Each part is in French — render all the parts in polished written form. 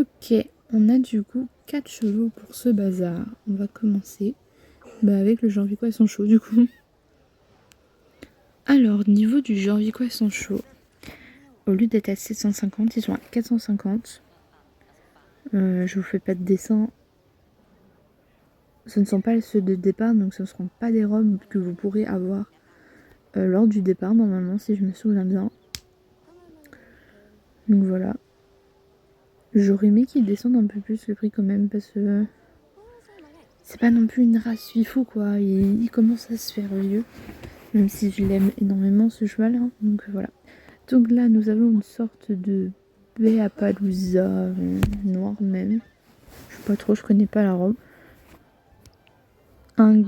Ok, on a du coup 4 chevaux pour ce bazar. On va commencer avec le Janvico et son chaud du coup. Alors, niveau du Janvico et son chaud, au lieu d'être à 750, ils sont à 450. Je vous fais pas de dessin. Ce ne sont pas ceux de départ, donc ce ne seront pas des robes que vous pourrez avoir lors du départ, normalement, si je me souviens bien. Donc voilà. J'aurais aimé qu'ils descendent un peu plus le prix quand même, parce que c'est pas non plus une race fifou quoi. Il commence à se faire vieux. Même si je l'aime énormément ce cheval, hein. Donc voilà. Donc là nous avons une sorte de Béapalooza noir même. Je sais pas trop, je connais pas la robe. Un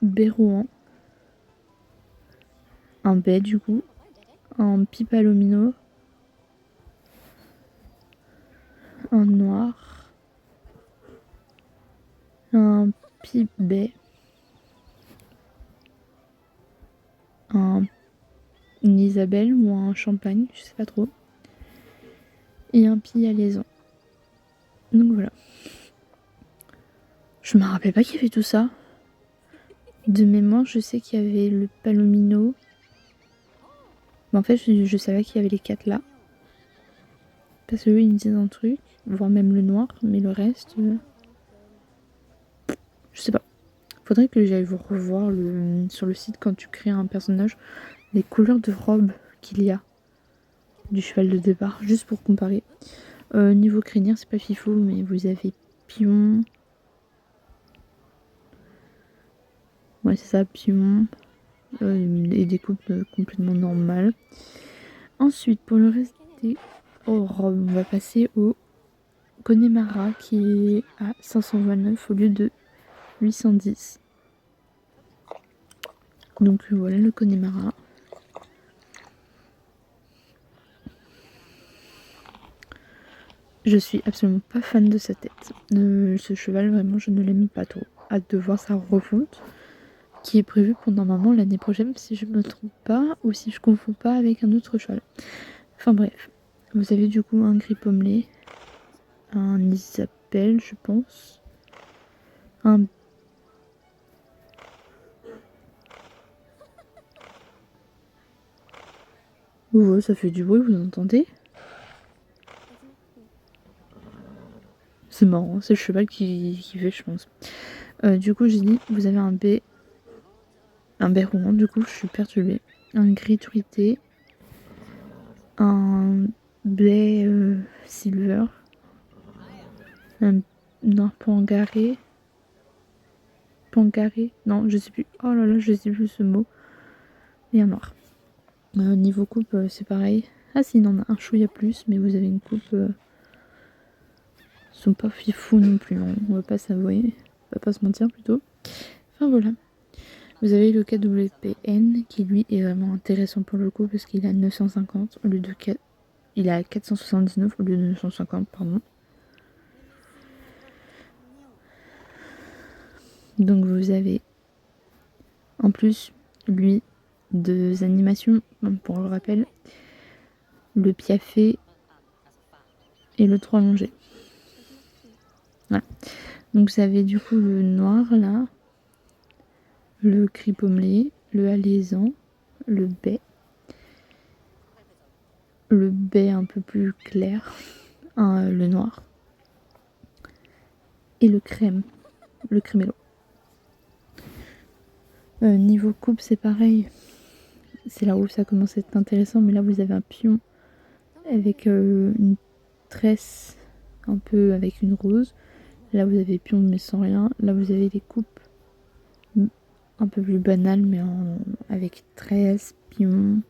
Bérouan. Un Bay du coup. Un Pipalomino. Un noir. Un Pip Bay. Une Isabelle ou un Champagne, je sais pas trop. Et un Pialaisan. Donc voilà. Je me rappelle pas qu'il y avait tout ça. De mémoire, je sais qu'il y avait le Palomino. Mais en fait, je savais qu'il y avait les 4 là. Parce que eux, ils me disaient un truc, voire même le noir, mais le reste, je sais pas. Faudrait que j'aille vous revoir sur le site quand tu crées un personnage, les couleurs de robe qu'il y a du cheval de départ, juste pour comparer. Niveau crinière, c'est pas fifou, mais vous avez pion. Ouais, c'est ça, pion. Et des coupes complètement normales. Ensuite, pour le reste des robes, on va passer au Connemara qui est à 529 au lieu de 810. Donc voilà le Connemara. Je suis absolument pas fan de sa tête. Ce cheval, vraiment, je ne l'aime pas trop. Hâte de voir sa refonte, qui est prévue pour normalement l'année prochaine, si je me trompe pas, ou si je confonds pas avec un autre cheval. Enfin bref, vous avez du coup un gris pommelé, un Isabelle, je pense, un ouh, ça fait du bruit, vous entendez? C'est marrant, c'est le cheval qui fait, je pense. Du coup, j'ai dit, vous avez un Bérouan, du coup, je suis perturbée. Un gris truité, un blé silver, un noir pangaré. Pangaré, non, je sais plus. Oh là là, je sais plus ce mot. Et un noir. Niveau coupe, c'est pareil. Ah si, il en a un chouïa plus, mais vous avez une coupe. Ils sont pas fifous non plus, hein. On va pas s'avouer. On va pas se mentir plutôt. Enfin voilà. Vous avez le KWPN qui lui est vraiment intéressant pour le coup parce qu'il a 950 au lieu de 4. Il a 479 au lieu de 950, pardon. Donc vous avez en plus lui 2 animations, pour le rappel, le piafé et le 3 longé. Voilà. Donc vous avez du coup le noir là, le gris pommelé, le alaisan, le bai un peu plus clair, le noir et le crémello. Niveau coupe c'est pareil, c'est là où ça commence à être intéressant, mais là vous avez un pion avec une tresse un peu avec une rose. Là vous avez pion mais sans rien. Là vous avez les coupes un peu plus banales mais avec tresse, pion,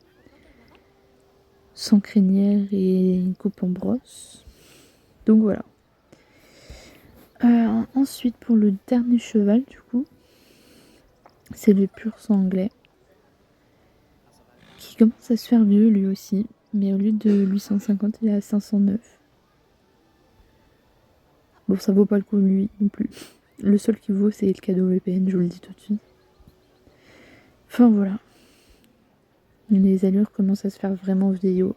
sans crinière et une coupe en brosse. Donc voilà. Ensuite pour le dernier cheval du coup, c'est le pur sang anglais qui commence à se faire vieux lui aussi, mais au lieu de 850 il est à 509. Bon, ça vaut pas le coup lui non plus. Le seul qui vaut c'est le cadeau VPN, je vous le dis tout de suite. Enfin voilà. Les allures commencent à se faire vraiment vieillot.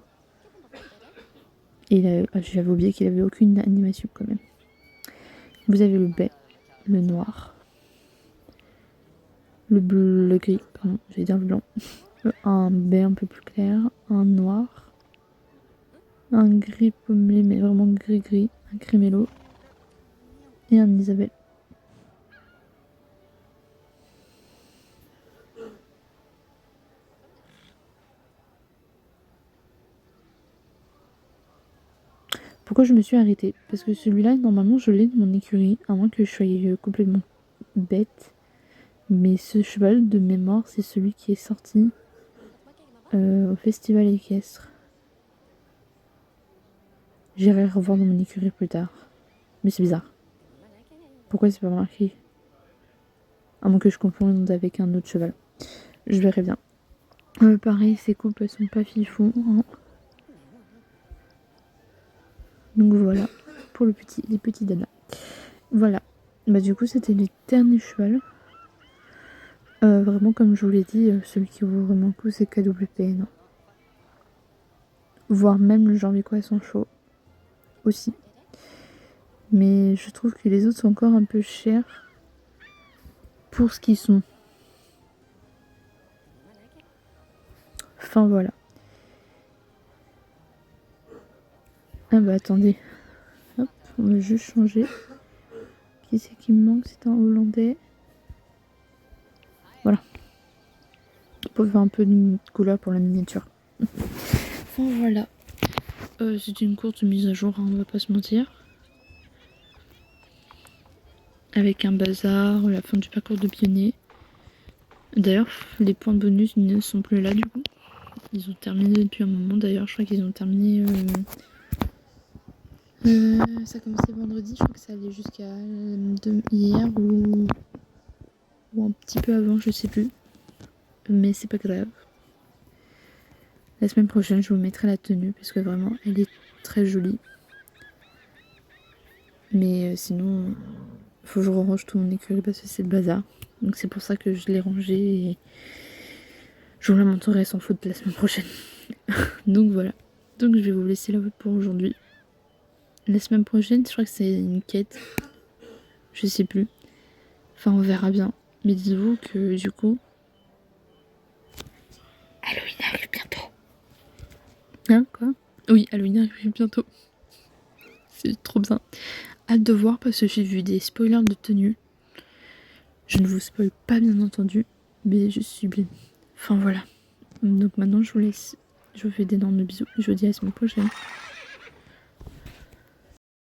Et j'avais oublié qu'il avait aucune animation quand même. Vous avez le bai, le noir, le bleu, le gris, pardon, j'allais dire le blanc. Un bai un peu plus clair, un noir, un gris paumé mais vraiment gris-gris, un crémello et un Isabelle. Pourquoi je me suis arrêtée? Parce que celui-là, normalement, je l'ai dans mon écurie, à moins que je sois complètement bête. Mais ce cheval, de mémoire, c'est celui qui est sorti au festival équestre. J'irai revoir dans mon écurie plus tard. Mais c'est bizarre. Pourquoi c'est pas marqué? À moins que je confonde avec un autre cheval. Je verrai bien. Pareil, ces coupes, elles sont pas fifou. Hein. Donc voilà, pour les petits Dana. Voilà. Bah du coup, c'était le dernier cheval. Vraiment, comme je vous l'ai dit, celui qui vaut vraiment le coup, c'est KWPN. Voire même le Janvicois sont chauds aussi. Mais je trouve que les autres sont encore un peu chers pour ce qu'ils sont. Enfin voilà. Ah bah attendez. Hop, on va juste changer. Qui c'est qui me manque? C'est un Hollandais. Voilà. Pour faire un peu de couleur pour la miniature. Enfin voilà. C'est une courte mise à jour, hein, on va pas se mentir. Avec un bazar, la fin du parcours de pionnier. D'ailleurs, les points de bonus ne sont plus là du coup. Ils ont terminé depuis un moment. D'ailleurs, je crois qu'ils ont terminé. Ça a commencé vendredi, je crois que ça allait jusqu'à hier ou un petit peu avant, je sais plus. Mais c'est pas grave. La semaine prochaine, je vous mettrai la tenue parce que vraiment, elle est très jolie. Mais sinon, faut que je range tout mon écurie parce que c'est le bazar. Donc c'est pour ça que je l'ai rangé et je vous la montrerai sans faute la semaine prochaine. Donc voilà. Donc je vais vous laisser là pour aujourd'hui. La semaine prochaine, je crois que c'est une quête. Je sais plus. Enfin, on verra bien. Mais dites-vous que du coup, Halloween arrive bientôt. Hein, quoi? Oui, Halloween arrive bientôt. C'est trop bien. Hâte de voir parce que j'ai vu des spoilers de tenue. Je ne vous spoil pas bien entendu, mais je suis bien. Enfin voilà. Donc maintenant je vous laisse. Je vous fais d'énormes bisous. Je vous dis à la semaine prochaine.